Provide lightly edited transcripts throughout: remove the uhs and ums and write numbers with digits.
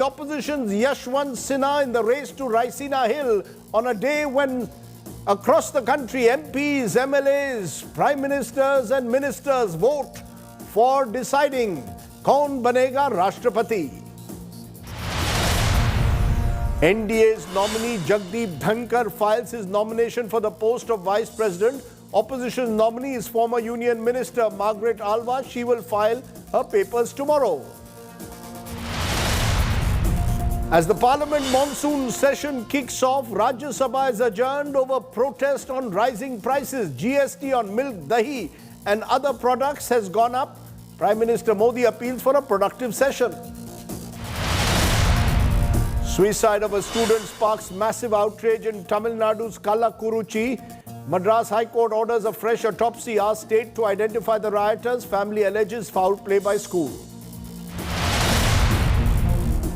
The opposition's Yashwant Sinha in the race to Raisina Hill on a day when across the country MPs, MLAs, Prime Ministers and Ministers vote for deciding kaun banega Rashtrapati. NDA's nominee Jagdeep Dhankar files his nomination for the post of Vice President. Opposition nominee is former Union Minister Margaret Alva. She will file her papers tomorrow. As the Parliament monsoon session kicks off, Rajya Sabha is adjourned over protest on rising prices. GST on milk, dahi and other products has gone up. Prime Minister Modi appeals for a productive session. Suicide of a student sparks massive outrage in Tamil Nadu's Kalakuruchi. Madras High Court orders a fresh autopsy, asks state to identify the rioters. Family alleges foul play by school.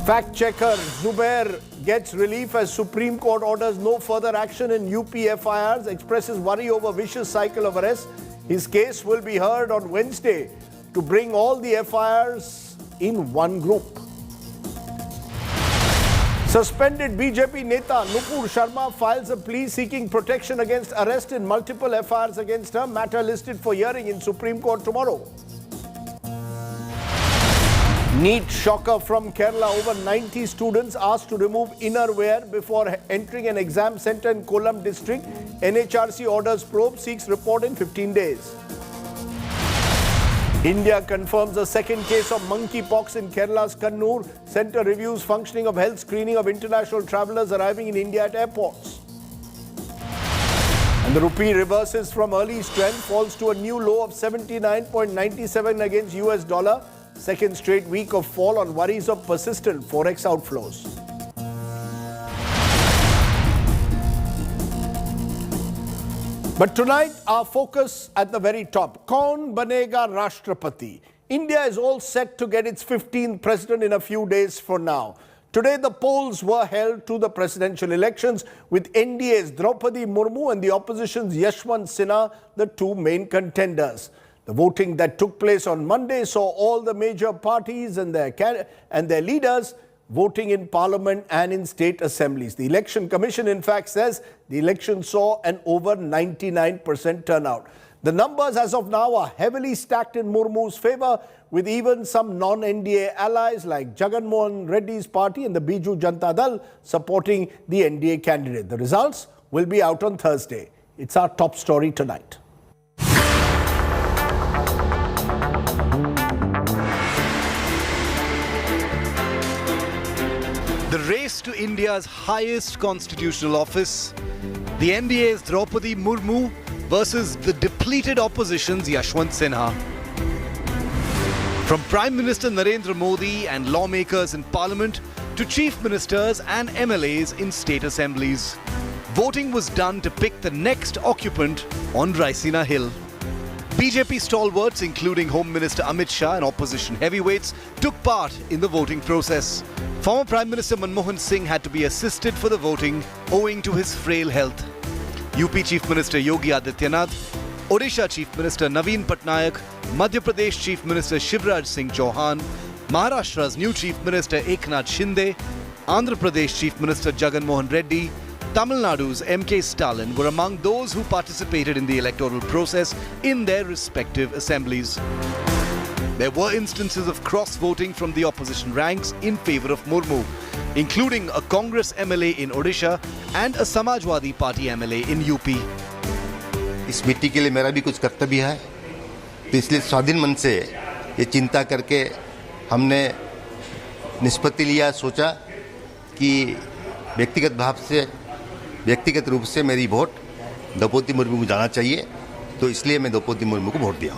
Fact-checker Zubair gets relief as Supreme Court orders no further action in UP FIRs, expresses worry over vicious cycle of arrests. His case will be heard on Wednesday to bring all the FIRs in one group. Suspended BJP Neta Nupur Sharma files a plea seeking protection against arrest in multiple FIRs against her. Matter listed for hearing in Supreme Court tomorrow. NEET shocker from Kerala. Over 90 students asked to remove innerwear before entering an exam center in Kollam district. NHRC orders probe, seeks report in 15 days. India confirms a second case of monkeypox in Kerala's Kannur. Centre reviews functioning of health screening of international travellers arriving in India at airports. And the rupee reverses from early strength, falls to a new low of 79.97 against US dollar. Second straight week of fall on worries of persistent forex outflows. But tonight, our focus at the very top. Kaun banega Rashtrapati? India is all set to get its 15th president in a few days from now. Today, the polls were held to the presidential elections with NDA's Droupadi Murmu and the opposition's Yashwant Sinha, the two main contenders. The voting that took place on Monday saw all the major parties and their leaders voting in parliament and in state assemblies. The Election Commission, in fact, says the election saw an over 99% turnout. The numbers as of now are heavily stacked in Murmu's favor, with even some non-NDA allies like Jagan Mohan Reddy's party and the Biju Janata Dal supporting the NDA candidate. The results will be out on Thursday. It's our top story tonight. The race to India's highest constitutional office, the NDA's Droupadi Murmu versus the depleted opposition's Yashwant Sinha. From Prime Minister Narendra Modi and lawmakers in Parliament to Chief Ministers and MLAs in state assemblies, voting was done to pick the next occupant on Raisina Hill. BJP stalwarts, including Home Minister Amit Shah and opposition heavyweights, took part in the voting process. Former Prime Minister Manmohan Singh had to be assisted for the voting owing to his frail health. UP Chief Minister Yogi Adityanath, Odisha Chief Minister Naveen Patnaik, Madhya Pradesh Chief Minister Shivraj Singh Chauhan, Maharashtra's new Chief Minister Eknath Shinde, Andhra Pradesh Chief Minister Jagan Mohan Reddy, Tamil Nadu's M.K. Stalin were among those who participated in the electoral process in their respective assemblies. There were instances of cross-voting from the opposition ranks in favour of Murmu, including a Congress MLA in Odisha and a Samajwadi Party MLA in UP. इस मिट्टी के लिए मेरा भी कुछ कर्तव्य है, तो इसलिए स्वाधीन मन से ये चिंता करके हमने निष्पत्ति लिया, सोचा कि व्यक्तिगत रूप से मेरी वोट द्रौपदी मुर्मू को जाना चाहिए, तो इसलिए मैं द्रौपदी मुर्मू को वोट दिया.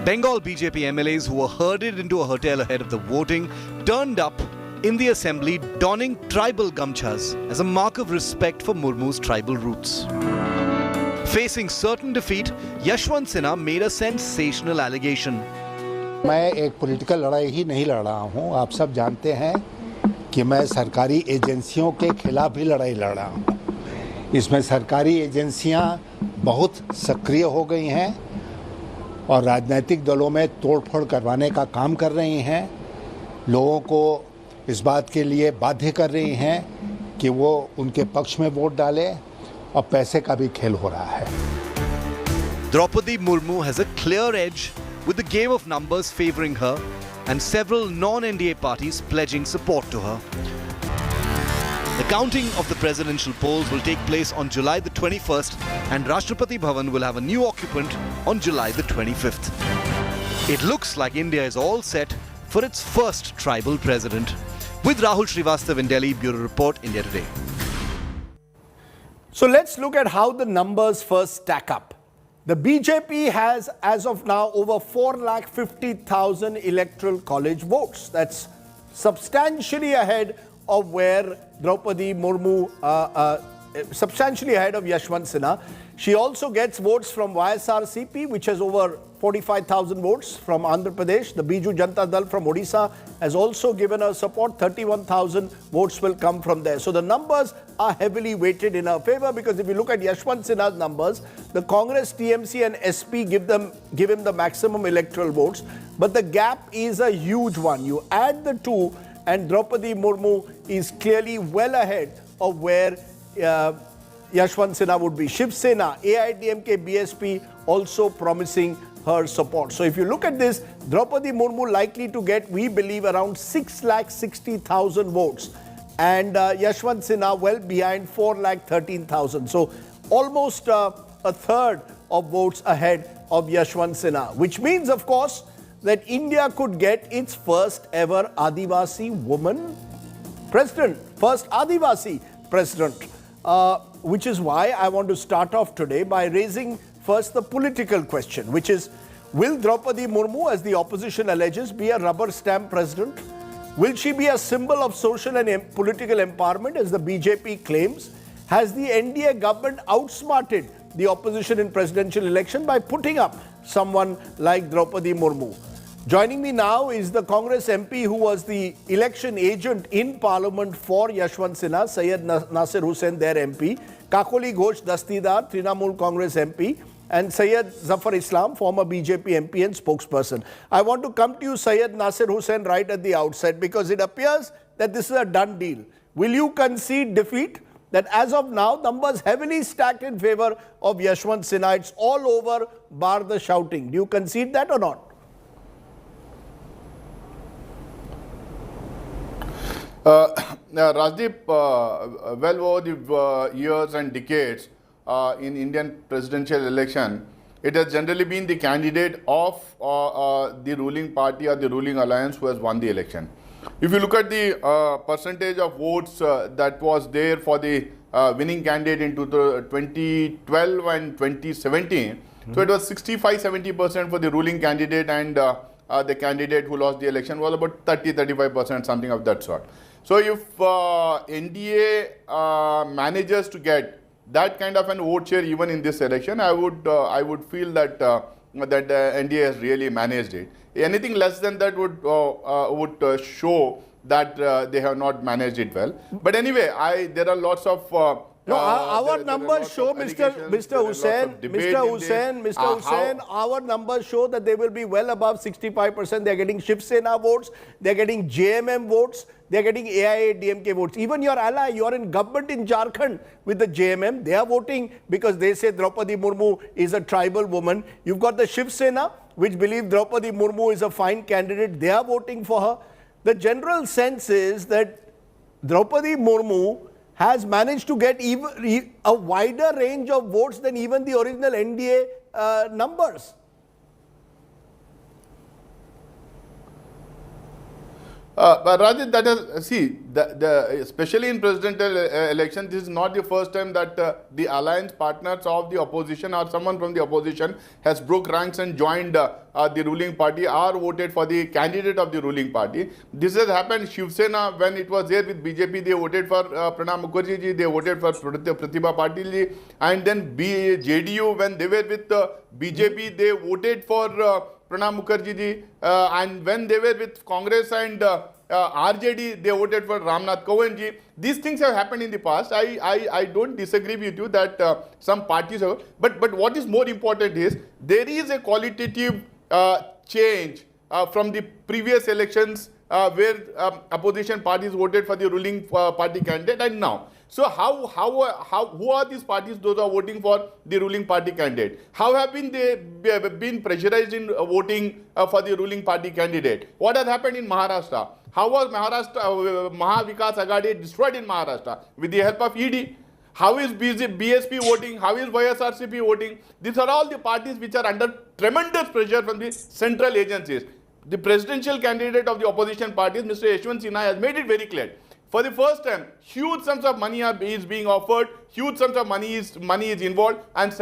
Bengal BJP MLAs who were herded into a hotel ahead of the voting turned up in the assembly donning tribal gamchas as a mark of respect for Murmu's tribal roots. Facing certain defeat, Yashwant Sinha made a sensational allegation. मैं एक political लड़ाई ही नहीं लड़ रहा हूं. आप सब जानते हैं कि मैं सरकारी एजेंसियों के खिलाफ ही लड़ाई लड़ रहा हूं. इसमें सरकारी एजेंसियां बहुत सक्रिय हो गई हैं और राजनीतिक दलों में तोड़फोड़ करवाने का काम कर रही हैं. लोगों को इस बात के लिए बाध्य कर रही हैं कि वो उनके पक्ष में वोट डालें और पैसे का भी खेल हो रहा है। Droupadi Murmu has a clear edge with the game of numbers favouring her and several non-NDA parties pledging support to her. The counting of the presidential polls will take place on July the 21st and Rashtrapati Bhavan will have a new occupant on July the 25th. It looks like India is all set for its first tribal president. With Rahul Srivastav in Delhi, Bureau Report, India Today. So let's look at how the numbers first stack up. The BJP has, as of now, over 450,000 electoral college votes. That's substantially ahead of where Droupadi Murmu, substantially ahead of Yashwant Sinha. She also gets votes from YSRCP, which has over 45,000 votes, from Andhra Pradesh. The Biju Janata Dal from Odisha has also given her support. 31,000 votes will come from there. So the numbers are heavily weighted in her favor, because if you look at Yashwant Sinha's numbers, the Congress, TMC and SP give him the maximum electoral votes. But the gap is a huge one. You add the two and Droupadi Murmu is clearly well ahead of where Yashwant Sinha would be. Shiv Sena, AIDMK, BSP also promising her support. So if you look at this, Droupadi Murmu likely to get, we believe, around 660,000 votes. And Yashwant Sinha well behind 413,000. So almost a third of votes ahead of Yashwant Sinha. Which means, of course, that India could get its first ever Adivasi woman president. First Adivasi president. Which is why I want to start off today by raising first the political question, which is, will Droupadi Murmu, as the opposition alleges, be a rubber stamp president? Will she be a symbol of social and political empowerment, as the BJP claims? Has the NDA government outsmarted the opposition in presidential election by putting up someone like Droupadi Murmu? Joining me now is the Congress MP who was the election agent in Parliament for Yashwant Sinha, Syed Nasir Hussain, their MP, Kakoli Ghosh Dastidar, Trinamool Congress MP, and Syed Zafar Islam, former BJP MP and spokesperson. I want to come to you, Syed Nasir Hussain, right at the outset, because it appears that this is a done deal. Will you concede defeat? That as of now, numbers heavily stacked in favor of Yashwant Sinha. It's all over, bar the shouting. Do you concede that or not? Rajdeep, well over the years and decades in Indian presidential election, it has generally been the candidate of the ruling party or the ruling alliance who has won the election. If you look at the percentage of votes that was there for the winning candidate in 2012 and 2017, so it was 65-70% for the ruling candidate, and the candidate who lost the election was about 30-35%, something of that sort. So if NDA manages to get that kind of an vote share even in this election, I would feel that NDA has really managed it. Anything less than that would show that they have not managed it well. But anyway, there are lots of our numbers show, Mr. Hussain, our numbers show that they will be well above 65%. They're getting Shiv Sena votes, they're getting JMM votes, they're getting AIADMK votes. Even your ally, you're in government in Jharkhand with the JMM, they are voting because they say Droupadi Murmu is a tribal woman. You've got the Shiv Sena, which believe Droupadi Murmu is a fine candidate. They are voting for her. The general sense is that Droupadi Murmu has managed to get even a wider range of votes than even the original NDA numbers. But Rajit, that is, see, especially in presidential election, this is not the first time that the alliance partners of the opposition or someone from the opposition has broke ranks and joined the ruling party or voted for the candidate of the ruling party. This has happened. Shiv Sena, when it was there with BJP, they voted for Pranab Mukherjee ji, they voted for Pratibha Patil ji, and then JDU, when they were with BJP, they voted for Pranab Mukherjee ji, and when they were with Congress and RJD, they voted for Ramnath Kovind ji. These things have happened in the past. I don't disagree with you that some parties have, but what is more important is there is a qualitative change from the previous elections where opposition parties voted for the ruling party candidate and now. So who are these parties those are voting for the ruling party candidate? How have they been pressurized in voting for the ruling party candidate? What has happened in Maharashtra? How was Maharashtra Mahavikas Aghadi destroyed in Maharashtra? With the help of ED. How is BSP voting? How is YSRCP voting? These are all the parties which are under tremendous pressure from the central agencies. The presidential candidate of the opposition parties, Mr. Yashwant Sinha, has made it very clear. For the first time, huge sums of money is being offered, huge sums of money is involved, and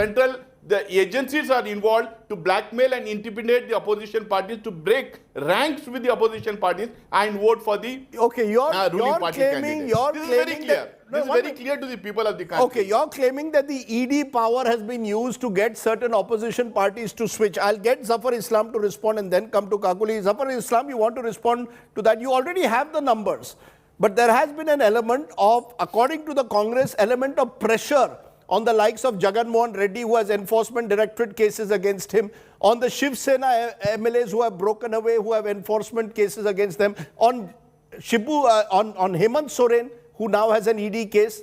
the agencies are involved to blackmail and intimidate the opposition parties to break ranks with the opposition parties and vote for the ruling party candidate. This is very clear. This is very clear to the people of the country. Okay, you're claiming that the ED power has been used to get certain opposition parties to switch. I'll get Zafar Islam to respond and then come to Kakuli. Zafar Islam, you want to respond to that? You already have the numbers. But there has been an element of, according to the Congress, element of pressure on the likes of Jagan Mohan Reddy, who has enforcement directorate cases against him, on the Shiv Sena MLAs who have broken away, who have enforcement cases against them, on on Hemant Soren, who now has an ED case.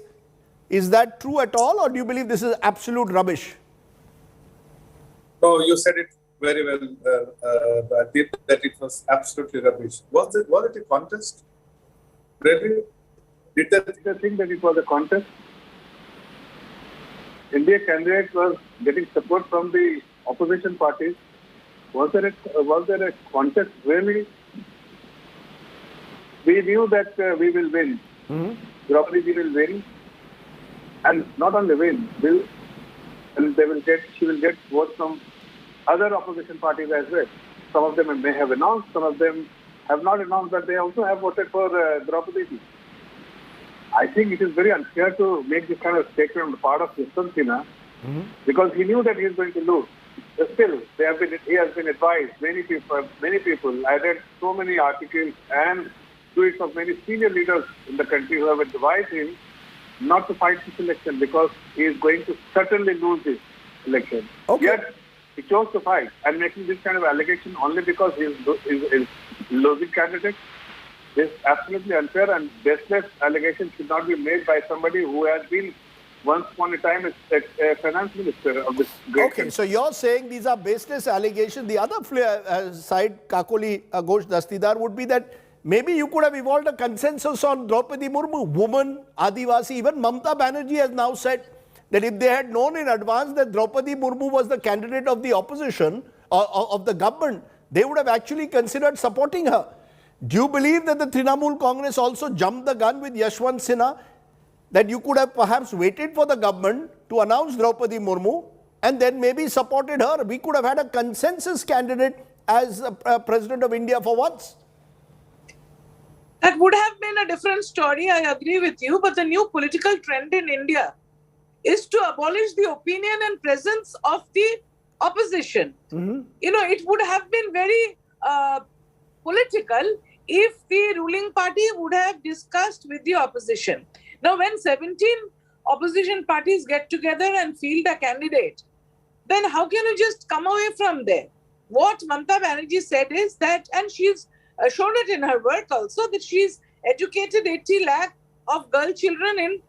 Is that true at all, or do you believe this is absolute rubbish? No, you said it very well, Rajdeep, that it was absolutely rubbish. Was it a contest? Really? Did they think that it was a contest? India candidate was getting support from the opposition parties. Was there a contest really? We knew that we will win. Draupadi will win, and not only win, she will get votes from other opposition parties as well. Some of them may have announced, some of them have not announced that they also have voted for Droupadi. I think it is very unfair to make this kind of statement on the part of Yashwant Sinha, because he knew that he is going to lose. But still, he has been advised, many people, I read so many articles and tweets of many senior leaders in the country who have advised him not to fight this election because he is going to certainly lose this election. Okay. Yet, he chose to fight and making this kind of allegation only because he is losing candidate. This is absolutely unfair, and baseless allegations should not be made by somebody who has been once upon a time a finance minister of this great country. So you're saying these are baseless allegations. The other side, Kakoli Ghosh Dastidar, would be that maybe you could have evolved a consensus on Droupadi Murmu, woman, Adivasi. Even Mamata Banerjee has now said that if they had known in advance that Droupadi Murmu was the candidate of the opposition, of the government, they would have actually considered supporting her. Do you believe that the Trinamool Congress also jumped the gun with Yashwant Sinha, that you could have perhaps waited for the government to announce Droupadi Murmu and then maybe supported her? We could have had a consensus candidate as President of India for once. That would have been a different story, I agree with you, but the new political trend in India is to abolish the opinion and presence of the opposition. You know, it would have been very political if the ruling party would have discussed with the opposition. Now, when 17 opposition parties get together and field a candidate, then how can you just come away from there? What Mamata Banerjee said is that, and she's shown it in her work also, that she's educated 80 lakh of girl children in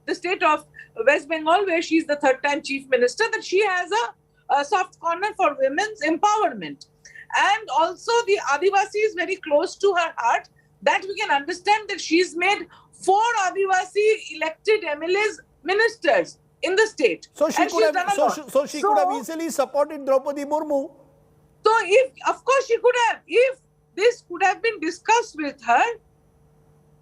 the state of West Bengal, where she's the third-time chief minister, that she has a soft corner for women's empowerment. And also the Adivasi is very close to her heart, that we can understand that she's made 4 Adivasi elected MLAs ministers in the state. So she could have easily supported Droupadi Murmu. So if, of course she could have, if this could have been discussed with her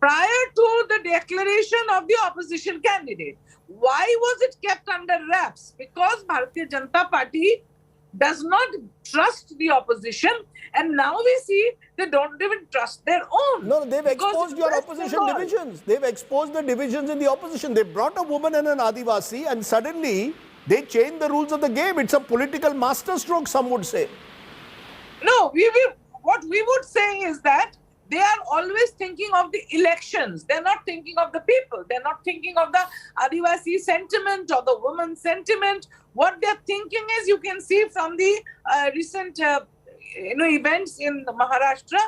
prior to the declaration of the opposition candidate. Why was it kept under wraps? Because Bharatiya Janata Party does not trust the opposition, and now we see they don't even trust their own. No, they've exposed your opposition divisions. They've exposed the divisions in the opposition. They brought a woman and an Adivasi, and suddenly they changed the rules of the game. It's a political masterstroke, some would say. No, what we would say is that they are always thinking of the elections. They're not thinking of the people. They're not thinking of the Adivasi sentiment or the woman sentiment. What they're thinking is, you can see from the recent events in Maharashtra,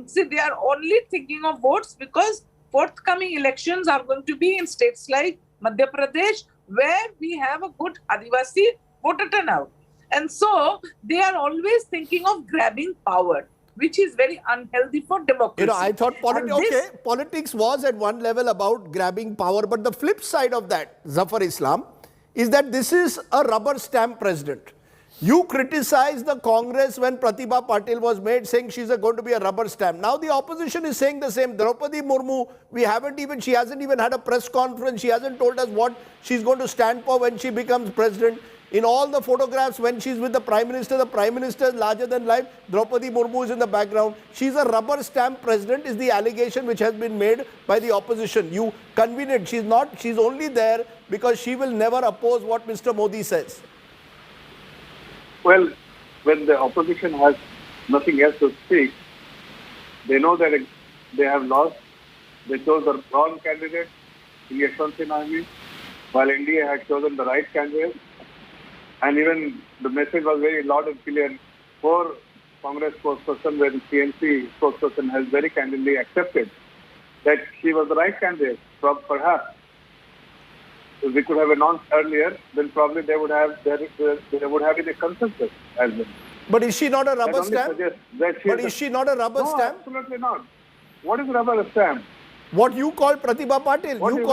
See, they are only thinking of votes because forthcoming elections are going to be in states like Madhya Pradesh, where we have a good Adivasi voter turnout. And so they are always thinking of grabbing power, which is very unhealthy for democracy. I thought politics was at one level about grabbing power, but the flip side of that, Zafar Islam, is that this is a rubber stamp president. You criticized the Congress when Pratibha Patil was made, saying she's going to be a rubber stamp. Now the opposition is saying the same. Droupadi Murmu, she hasn't even had a press conference. She hasn't told us what she's going to stand for when she becomes president. In all the photographs, when she's with the Prime Minister is larger than life. Droupadi Murmu is in the background. She's a rubber stamp president is the allegation which has been made by the opposition. You convenient. She's only there because she will never oppose what Mr. Modi says. Well, when the opposition has nothing else to speak, they know that they have lost. They chose the wrong candidate in Yashwant, while NDA had chosen the right candidate. And even the message was very loud and clear for Congress spokesperson, where the CNC spokesperson has very candidly accepted that she was the right candidate. Perhaps if we could have announced earlier, then probably there would have been a consensus as well. But is she not a rubber stamp? Is she not a rubber stamp? Absolutely not. What is a rubber stamp? What you called Pratibha Patil. You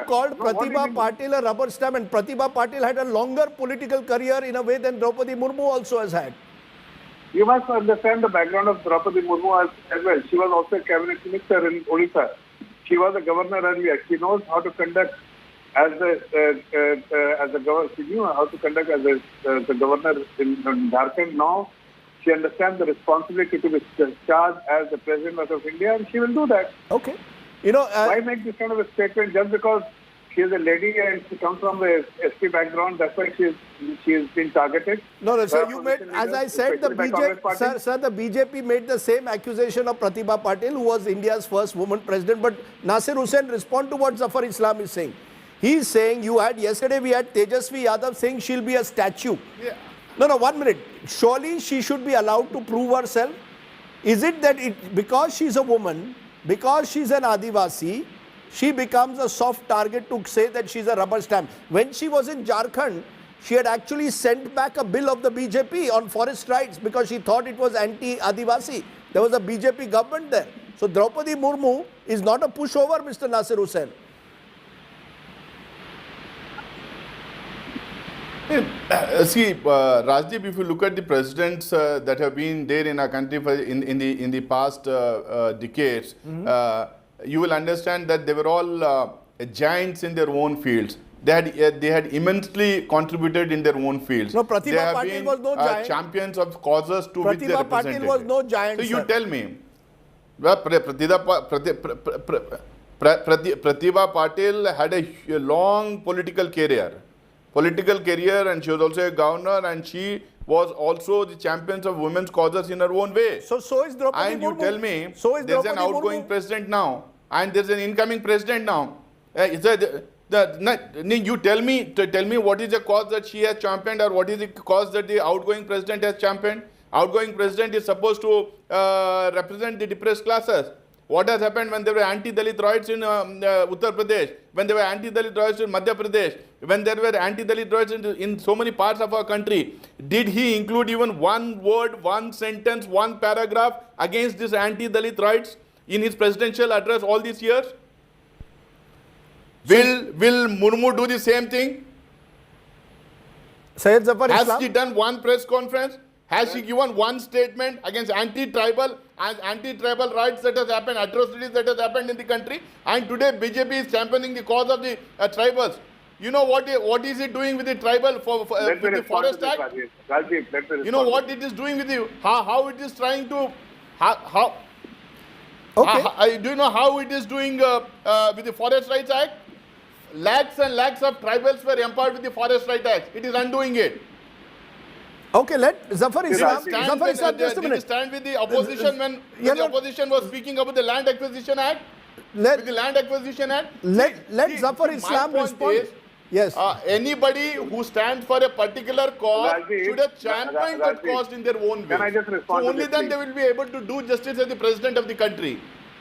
called No, Pratibha Patil a rubber stamp, and Pratibha Patil had a longer political career in a way than Droupadi Murmu also has had. You must understand the background of Droupadi Murmu as well. She was also a cabinet minister in Odisha. She was a governor earlier. She knows how to conduct as a governor. She knew how to conduct as the governor in Jharkhand. Now she understands the responsibility to be charged as the president of India, and she will do that. Okay. Why make this kind of a statement just because she is a lady and she comes from the SP background? That's why she is being targeted. No, sir. You made, as I said, the BJP. Sir, the BJP made the same accusation of Pratibha Patil, who was India's first woman president. But Nasir Hussain, respond to what Zafar Islam is saying. He's saying yesterday we had Tejasvi Yadav saying she'll be a statue. Yeah. No, 1 minute. Surely she should be allowed to prove herself. Is it that because she's a woman, because she's an Adivasi, she becomes a soft target to say that she's a rubber stamp? When she was in Jharkhand, she had actually sent back a bill of the BJP on forest rights because she thought it was anti-Adivasi. There was a BJP government there. So Droupadi Murmu is not a pushover, Mr. Nasir Hussain. See, Rajdeep, if you look at the presidents that have been there in our country in the past decades, you will understand that they were all giants in their own fields. They had immensely contributed in their own fields. No, Pratibha Patil was no giant. Champions of causes to which they represented. Pratibha Patil was no giant. So you tell me, Pratibha Patil had a long political career, and she was also a governor, and she was also the champions of women's causes in her own way. So is Droupadi Murmu. And you tell me, there's an outgoing president now, and there's an incoming president now. You tell me what is the cause that she has championed, or what is the cause that the outgoing president has championed? Outgoing president is supposed to represent the depressed classes. What has happened when there were anti-Dalit riots in Uttar Pradesh, when there were anti-Dalit riots in Madhya Pradesh, when there were anti-Dalit riots in so many parts of our country? Did he include even one word, one sentence, one paragraph against these anti-Dalit riots in his presidential address all these years? Will Murmu do the same thing? Syed Zafar Has Islam? she done one press conference? Has she given one statement against anti-tribal rights that has happened, atrocities that has happened in the country? And today BJP is championing the cause of the tribals. You know what is it doing with the tribal with the Forest Act? You know what it is doing with you? How it is trying to do you know how it is doing with the Forest Rights Act? Lakhs and lakhs of tribals were empowered with the Forest Rights Act. It is undoing it. Okay, let Zafar Islam. Zafar Islam, just a minute. Did you stand with the opposition when the opposition was speaking about the Land Acquisition Act? Let Zafar Islam respond. Yes. Anybody who stands for a particular cause Rajdeep, should have championed that Rajdeep, cause in their own way. can I just respond So to only this, then please? they will be able to do justice as the president of the country.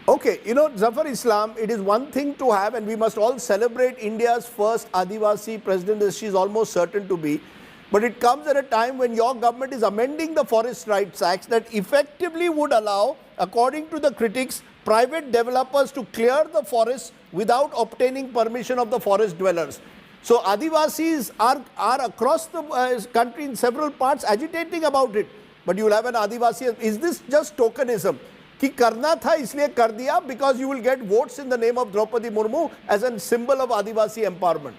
Okay, you know, Zafar Islam, it is one thing to have, and we must all celebrate India's first Adivasi president, as she's almost certain to be. But it comes at a time when your government is amending the Forest Rights Act that effectively would allow, according to the critics, private developers to clear the forests without obtaining permission of the forest dwellers. So Adivasis are across the country in several parts agitating about it. But you will have an Adivasi. Is this just tokenism? कि करना था इसलिए कर दिया because you will get votes in the name of Droupadi Murmu as a symbol of Adivasi empowerment.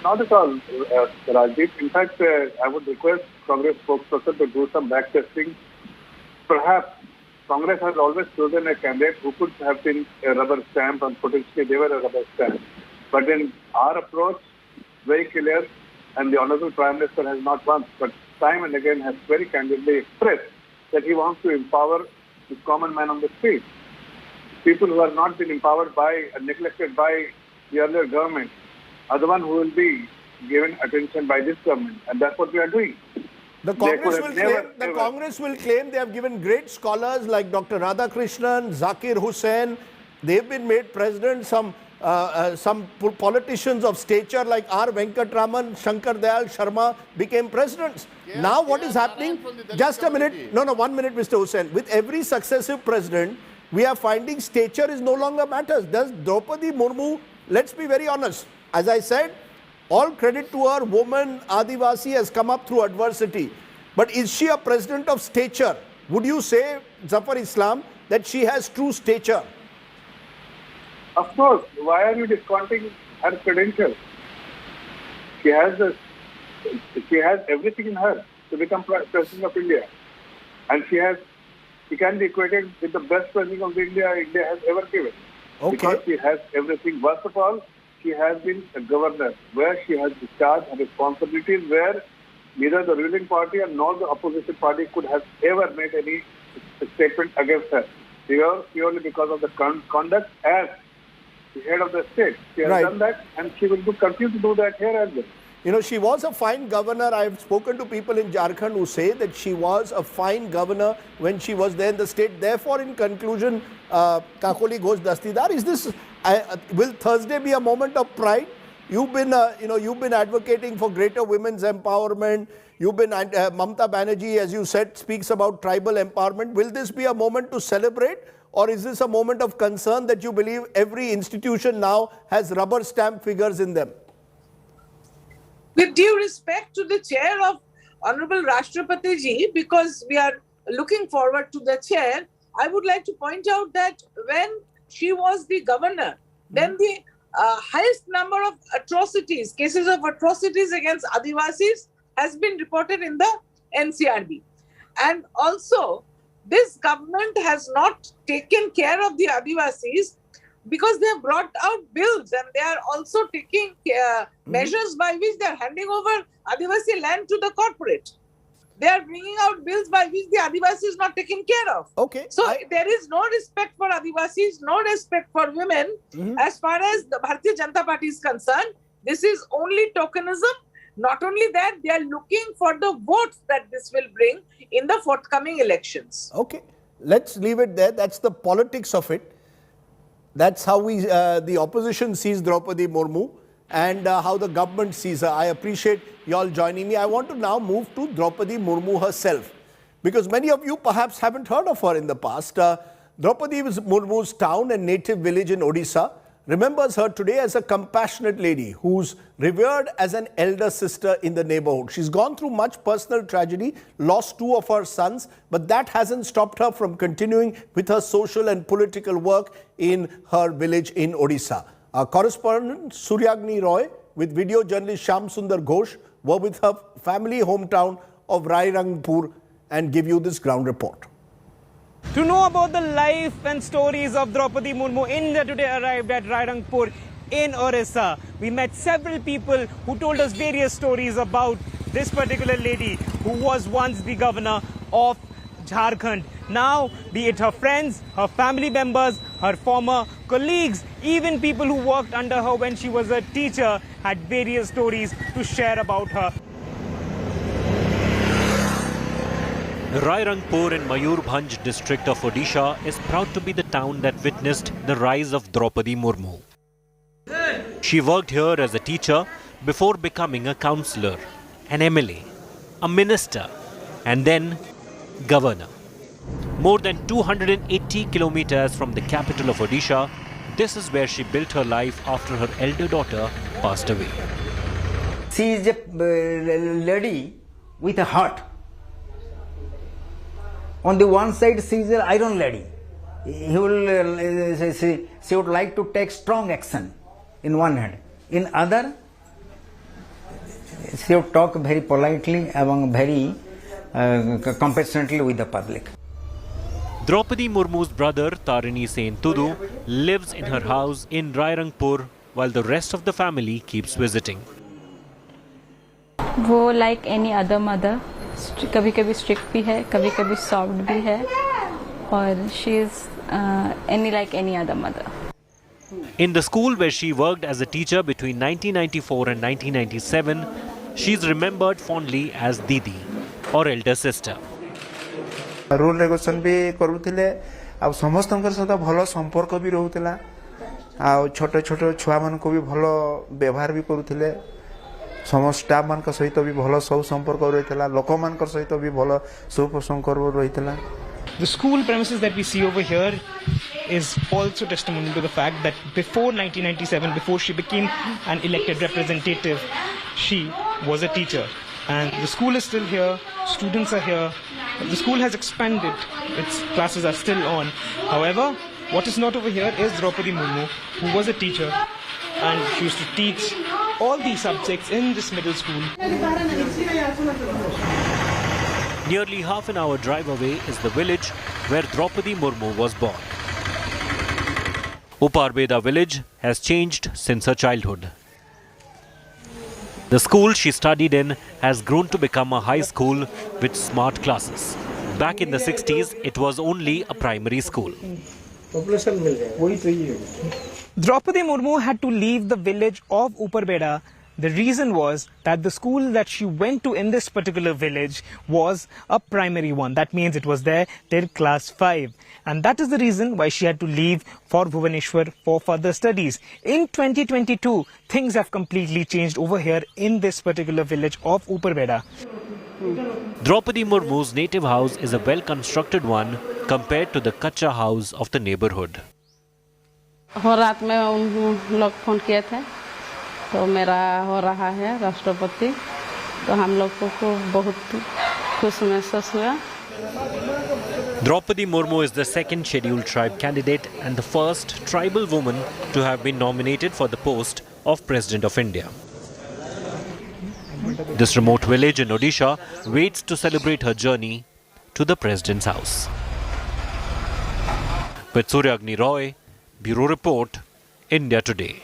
Not at all, Rajdeep. In fact, I would request Congress spokesperson to do some back testing. Perhaps Congress has always chosen a candidate who could have been a rubber stamp, and potentially they were a rubber stamp. But in our approach, very clear, and the Honorable Prime Minister has not once, but time and again has very candidly expressed that he wants to empower the common man on the street. People who have not been empowered by and neglected by the earlier government are the ones who will be given attention by this government, and that's what we are doing. The Congress will claim they have given great scholars like Dr. Radhakrishnan, Zakir Hussain. They've been made president. Some politicians of stature like R. Venkatraman, Shankar Dayal Sharma became presidents. Yes, now what yes, is happening? from the Dalit Just a minute. community. No, 1 minute, Mr. Hussain. With every successive president, we are finding stature is no longer matters. Does Droupadi Murmu, let's be very honest, as I said, all credit to her, woman, Adivasi has come up through adversity. But is she a president of stature? Would you say, Zafar Islam, that she has true stature? Of course. Why are you discounting her credentials? She has everything in her to become President of India. And she can be equated with the best President of India has ever given. Okay. Because she has everything. First of all, she has been a governor where she has discharged her responsibilities, where neither the ruling party nor the opposition party could have ever made any statement against her. Purely because of the conduct as the head of the state. She has done that, and she will continue to do that here as well. You know, she was a fine governor. I've spoken to people in Jharkhand who say that she was a fine governor when she was there in the state. Therefore, in conclusion, Kakoli Ghosh Dastidar, will Thursday be a moment of pride? You've been advocating for greater women's empowerment. You've been, Mamata Banerjee, as you said, speaks about tribal empowerment. Will this be a moment to celebrate? Or is this a moment of concern that you believe every institution now has rubber stamp figures in them? With due respect to the chair of Honorable Rashtrapati Ji, because we are looking forward to the chair, I would like to point out that when she was the governor, then the highest number of cases of atrocities against Adivasis has been reported in the NCRB. And also, this government has not taken care of the Adivasis because they have brought out bills, and they are also taking measures by which they are handing over Adivasi land to the corporate. They are bringing out bills by which the Adivasi is not taken care of. Okay. So there is no respect for Adivasis, no respect for women. As far as the Bharatiya Janata Party is concerned, this is only tokenism. Not only that, they are looking for the votes that this will bring in the forthcoming elections. Okay. Let's leave it there. That's the politics of it. That's how the opposition sees Droupadi Murmu and how the government sees her. I appreciate you all joining me. I want to now move to Droupadi Murmu herself, because many of you perhaps haven't heard of her in the past. Droupadi Murmu's town and native village in Odisha remembers her today as a compassionate lady who's revered as an elder sister in the neighborhood. She's gone through much personal tragedy, lost 2 of her sons, but that hasn't stopped her from continuing with her social and political work in her village in Odisha. Our correspondent Suryagni Roy with video journalist Shyam Sundar Ghosh were with her family hometown of Rairangpur and give you this ground report. To know about the life and stories of Droupadi Murmu, India Today arrived at Rairangpur in Orissa. We met several people who told us various stories about this particular lady who was once the governor of Jharkhand. Now, be it her friends, her family members, her former colleagues, even people who worked under her when she was a teacher had various stories to share about her. Rairangpur in Mayurbhanj district of Odisha is proud to be the town that witnessed the rise of Droupadi Murmu. She worked here as a teacher before becoming a councillor, an MLA, a minister, and then governor. More than 280 kilometers from the capital of Odisha, this is where she built her life after her elder daughter passed away. She is a lady with a heart. On the one side, she is an iron lady. She would like to take strong action in one hand. In other, she would talk very politely and very compassionately with the public. Droupadi Murmu's brother Tarini Sen Tudu lives in her house in Rairangpur while the rest of the family keeps visiting. वो like any other mother, कभी-कभी strict भी है, कभी-कभी soft भी है, और she is like any other mother. In the school where she worked as a teacher between 1994 and 1997, she is remembered fondly as Didi, or elder sister. Rule regulation भी करूथिले आ समस्तनकर सदा भलो संपर्क भी रहउतला आ छोटे छोटे छुआ मन को भी भलो व्यवहार भी करूथिले समस्त स्टाफ मान का सहित भी भलो सब संपर्क रहितला लोक मान का सहित भी भलो सब संपर्क रहितला. The school premises that we see over here is also testimony to the fact that before 1997, before she became an elected representative, she was a teacher. And the school is still here, students are here, the school has expanded, its classes are still on. However, what is not over here is Droupadi Murmu, who was a teacher, and she used to teach all these subjects in this middle school. Nearly half an hour drive away is the village where Droupadi Murmu was born. Uparbeda village has changed since her childhood. The school she studied in has grown to become a high school with smart classes. Back in the 60s, it was only a primary school. Droupadi Murmu had to leave the village of Uparbeda. The reason was that the school that she went to in this particular village was a primary one. That means it was there till class 5. And that is the reason why she had to leave for Bhubaneswar for further studies. In 2022, things have completely changed over here in this particular village of Uparbeda. Droupadi Murmu's native house is a well-constructed one compared to the kacha house of the neighborhood. और रात में उन लोग phone किए थे तो मेरा हो रहा है राष्ट्रपति तो हम लोग को बहुत खुश महसूस हुआ. Droupadi Murmu is the second scheduled tribe candidate and the first tribal woman to have been nominated for the post of President of India. This remote village in Odisha waits to celebrate her journey to the President's house. With Suryagni Roy, Bureau Report, India Today.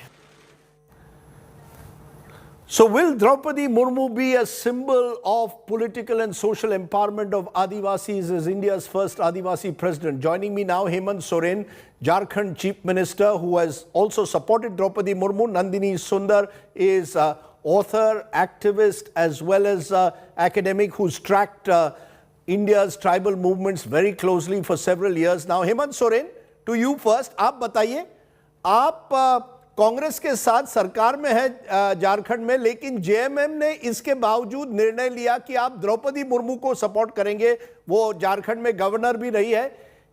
So will Droupadi Murmu be a symbol of political and social empowerment of Adivasis as India's first Adivasi president? Joining me now, Hemant Soren, Jharkhand Chief Minister, who has also supported Droupadi Murmu. Nandini Sundar is author, activist, as well as academic who's tracked India's tribal movements very closely for several years. Now, Hemant Soren, to you first, आप बताइए, आप कांग्रेस के साथ सरकार में है झारखंड में, लेकिन जेएमएम ने इसके बावजूद निर्णय लिया कि आप द्रौपदी मुर्मू को सपोर्ट करेंगे. वो झारखंड में गवर्नर भी रही है.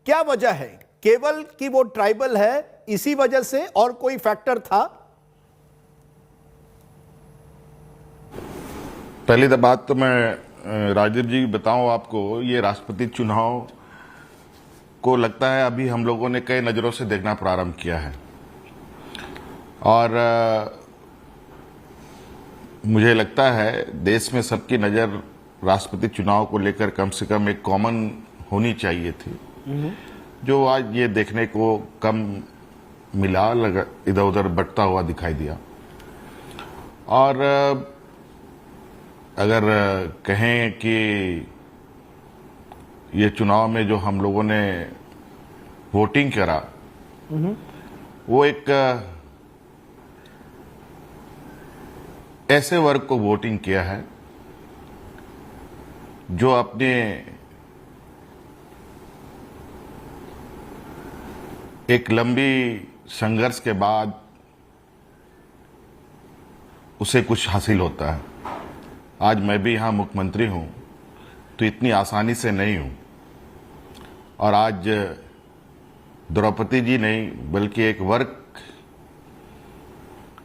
क्या वजह है? केवल कि वो ट्राइबल है इसी वजह से, और कोई फैक्टर था? पहली बात तो मैं राजदीप जी बताऊं आपको, ये राष्ट्रपति चुनाव को लगता है अभी हम लोगों ने कई नजरों से देखना प्रारंभ किया है, और मुझे लगता है देश में सबकी नज़र राष्ट्रपति चुनाव को लेकर कम से कम एक कॉमन होनी चाहिए थी, जो आज ये देखने को कम मिला, इधर उधर बटता हुआ दिखाई दिया. और अगर कहें कि ये चुनाव में जो हम लोगों ने वोटिंग करा वो एक ऐसे वर्ग को वोटिंग किया है जो अपने एक लंबी संघर्ष के बाद उसे कुछ हासिल होता है। आज मैं भी यहाँ मुख्यमंत्री हूँ तो इतनी आसानी से नहीं हूँ, और आज द्रौपदी जी नहीं बल्कि एक वर्ग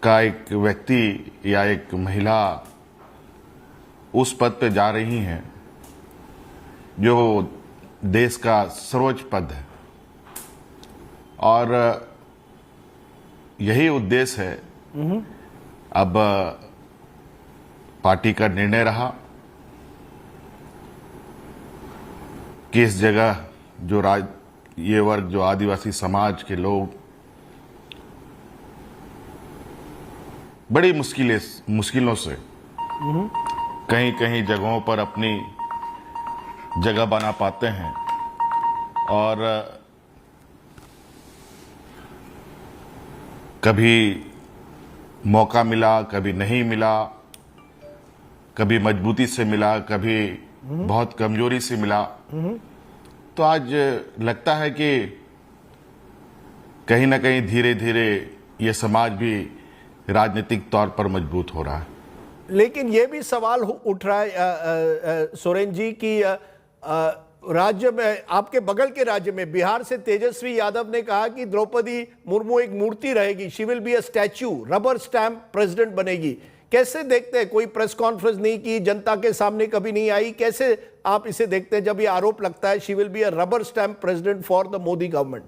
का एक व्यक्ति या एक महिला उस पद पे जा रही हैं जो देश का सर्वोच्च पद है, और यही उद्देश्य है। अब पार्टी का निर्णय रहा कि इस जगह जो ये वर्ग जो आदिवासी समाज के लोग बड़ी मुश्किलों से कहीं कहीं जगहों पर अपनी जगह बना पाते हैं, और कभी मौका मिला, कभी नहीं मिला, कभी मजबूती से मिला, कभी बहुत कमजोरी से मिला। तो आज लगता है कि कहीं ना कहीं धीरे धीरे ये समाज भी राजनीतिक तौर पर मजबूत हो रहा है। लेकिन ये भी सवाल उठ रहा है सोरेन जी कि राज्य में, आपके बगल के राज्य में बिहार से तेजस्वी यादव ने कहा कि द्रौपदी मुर्मू एक मूर्ति रहेगी, she will be a statue, rubber stamp president बनेगी। कैसे देखते हैं? कोई प्रेस कॉन्फ्रेंस नहीं की, जनता के सामने कभी नहीं आई, कैसे आप इसे देखते हैं जब ये आरोप लगता है she will be a rubber stamp president for the Modi government?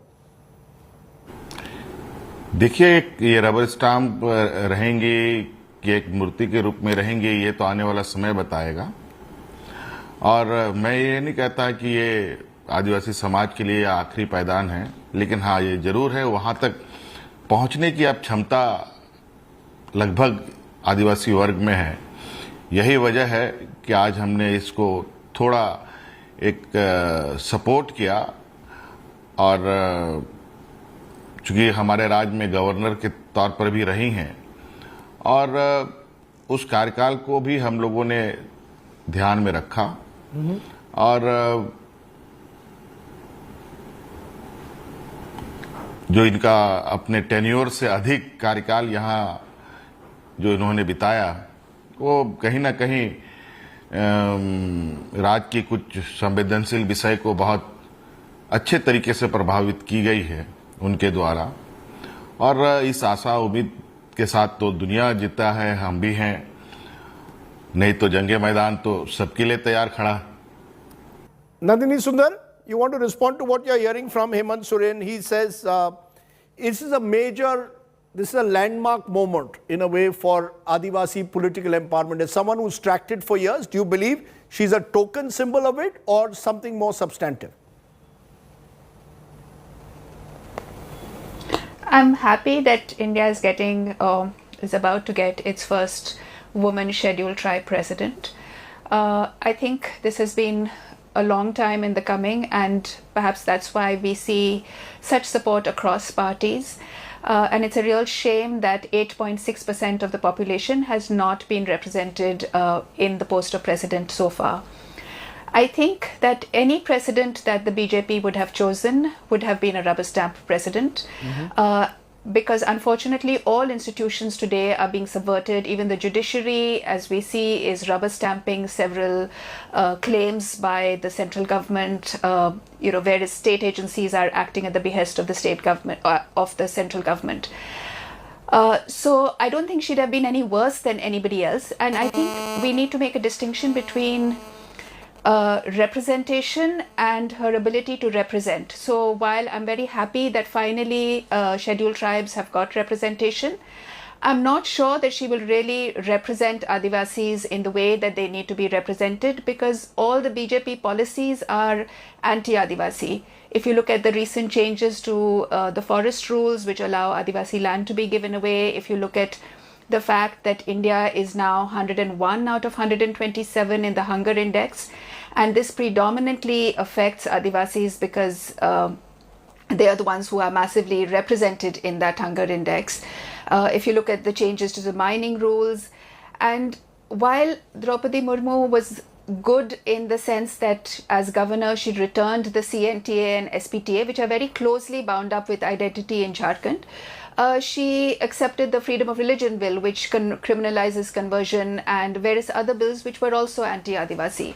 देखिए, ये रबर स्टाम्प रहेंगी कि एक मूर्ति के रूप में रहेंगे, ये तो आने वाला समय बताएगा। और मैं ये नहीं कहता कि ये आदिवासी समाज के लिए आखिरी पायदान है, लेकिन हाँ ये जरूर है वहाँ तक पहुँचने की अब क्षमता लगभग आदिवासी वर्ग में है। यही वजह है कि आज हमने इसको थोड़ा एक सपोर्ट किया, और चूंकि हमारे राज्य में गवर्नर के तौर पर भी रही हैं, और उस कार्यकाल को भी हम लोगों ने ध्यान में रखा, और जो इनका अपने टेन्योर से अधिक कार्यकाल यहाँ जो इन्होंने बिताया, वो कहीं ना कहीं राज्य की कुछ संवेदनशील विषय को बहुत अच्छे तरीके से प्रभावित की गई है उनके द्वारा। और इस आशा उम्मीद के साथ तो दुनिया जीता है, हम भी हैं, नहीं तो जंगे मैदान तो सबके लिए तैयार खड़ा। Nandini Sundar, you want to respond to what you're hearing from Hemant Soren? He says this is a landmark moment in a way for Adivasi political empowerment. As someone who's tracked it for years, do you believe she's a token symbol of it or something more substantive? I'm happy that India is about to get its first woman scheduled tribe president. I think this has been a long time in the coming, and perhaps that's why we see such support across parties. And it's a real shame that 8.6% of the population has not been represented in the post of president so far. I think that any president that the BJP would have chosen would have been a rubber stamp president. Because unfortunately all institutions today are being subverted. Even the judiciary, as we see, is rubber stamping several claims by the central government. Various state agencies are acting at the behest of the state government, of the central government. So I don't think she'd have been any worse than anybody else. And I think we need to make a distinction between representation and her ability to represent. So while I'm very happy that finally scheduled tribes have got representation, I'm not sure that she will really represent Adivasis in the way that they need to be represented, because all the BJP policies are anti-Adivasi. If you look at the recent changes to the forest rules, which allow Adivasi land to be given away, if you look at the fact that India is now 101 out of 127 in the hunger index, and this predominantly affects Adivasis because they are the ones who are massively represented in that hunger index. If you look at the changes to the mining rules, and while Droupadi Murmu was good in the sense that as governor she returned the CNTA and SPTA, which are very closely bound up with identity in Jharkhand, she accepted the freedom of religion bill, which criminalizes conversion, and various other bills which were also anti-Adivasi.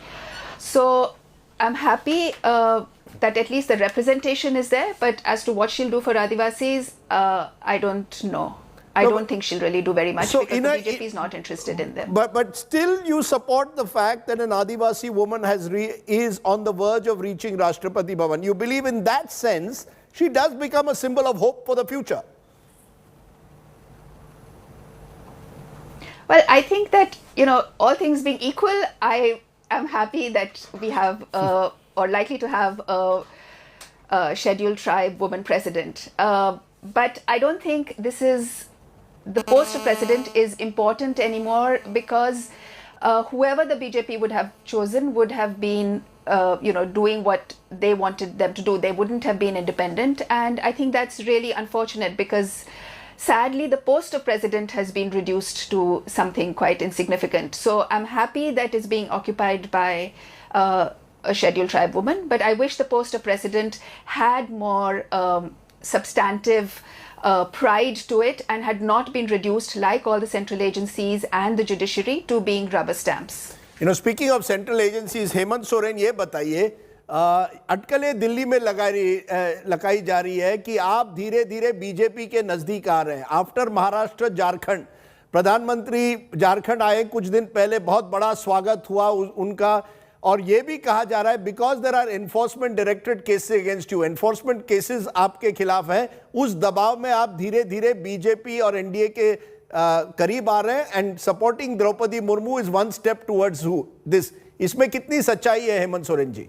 So I'm happy that at least the representation is there, but as to what she'll do for Adivasis, I don't know. I don't think she'll really do very much because the BJP is not interested in them. But still you support the fact that an Adivasi woman is on the verge of reaching Rashtrapati Bhavan. You believe in that sense, she does become a symbol of hope for the future. Well, I think that, all things being equal, I am happy that we have or likely to have a scheduled tribe woman president. But I don't think the post of president is important anymore because whoever the BJP would have chosen would have been, doing what they wanted them to do. They wouldn't have been independent. And I think that's really unfortunate because sadly, the post of president has been reduced to something quite insignificant. So I'm happy that it's being occupied by a scheduled tribe woman, but I wish the post of president had more substantive pride to it and had not been reduced like all the central agencies and the judiciary to being rubber stamps. Speaking of central agencies, Hemant Soren, ये बताइए अटकलें दिल्ली में लगाई जा रही है कि आप धीरे धीरे बीजेपी के नजदीक आ रहे हैं आफ्टर महाराष्ट्र झारखंड प्रधानमंत्री झारखंड आए कुछ दिन पहले बहुत बड़ा स्वागत हुआ उनका और ये भी कहा जा रहा है because there are enforcement directed cases against you enforcement cases आपके खिलाफ है उस दबाव में आप धीरे धीरे बीजेपी और एनडीए के करीब आ रहे हैं and supporting Droupadi Murmu is one step towards this इसमें कितनी सच्चाई है हेमंत सोरेन जी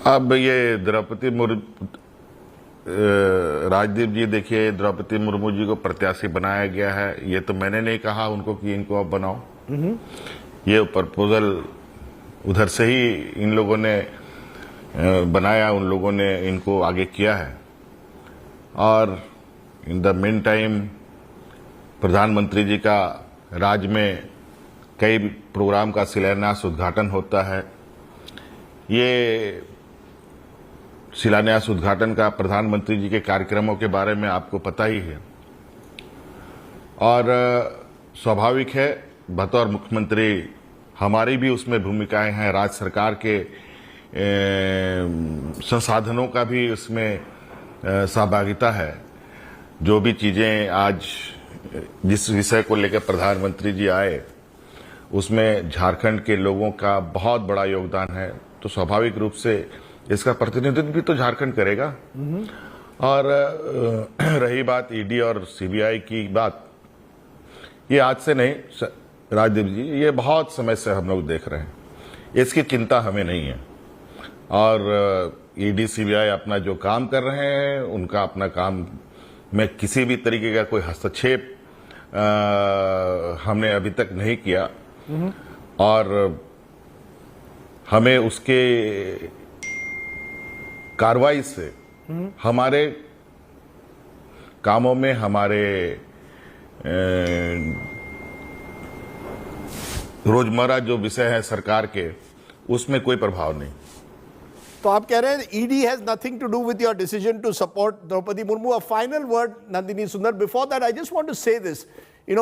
अब ये द्रौपदी मुर्मू राजदीप जी देखिए द्रौपदी मुर्मू जी को प्रत्याशी बनाया गया है ये तो मैंने नहीं कहा उनको कि इनको अब बनाओ ये प्रपोजल उधर से ही इन लोगों ने बनाया उन लोगों ने इनको आगे किया है और इन द मीन टाइम प्रधानमंत्री जी का राज्य में कई प्रोग्राम का शिलान्यास उद्घाटन होता है ये शिलान्यास उद्घाटन का प्रधानमंत्री जी के कार्यक्रमों के बारे में आपको पता ही है और स्वाभाविक है बतौर मुख्यमंत्री हमारी भी उसमें भूमिकाएं हैं राज्य सरकार के संसाधनों का भी उसमें सहभागिता है जो भी चीजें आज जिस विषय को लेकर प्रधानमंत्री जी आए उसमें झारखंड के लोगों का बहुत बड़ा योगदान है तो स्वाभाविक रूप से इसका प्रतिनिधित्व भी तो झारखंड करेगा और रही बात ईडी और सीबीआई की बात ये आज से नहीं राजदीप जी ये बहुत समय से हम लोग देख रहे हैं इसकी चिंता हमें नहीं है और ईडी सीबीआई अपना जो काम कर रहे हैं उनका अपना काम में किसी भी तरीके का कोई हस्तक्षेप हमने अभी तक नहीं किया और हमें उसके कार्रवाई से हमारे कामों में हमारे रोजमर्रा जो विषय है सरकार के उसमें कोई प्रभाव नहीं तो आप कह रहे हैं ED has nothing to do with your decision to support Draupadi Murmu a final word Nandini Sundar before that I just want to say this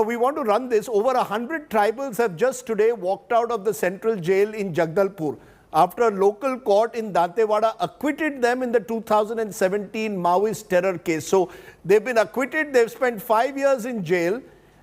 we want to run this over 100 tribals have just today walked out of the central jail in Jagdalpur after a local court in Dantewada acquitted them in the 2017 Maoist terror case. So they've been acquitted, they've spent 5 years in jail.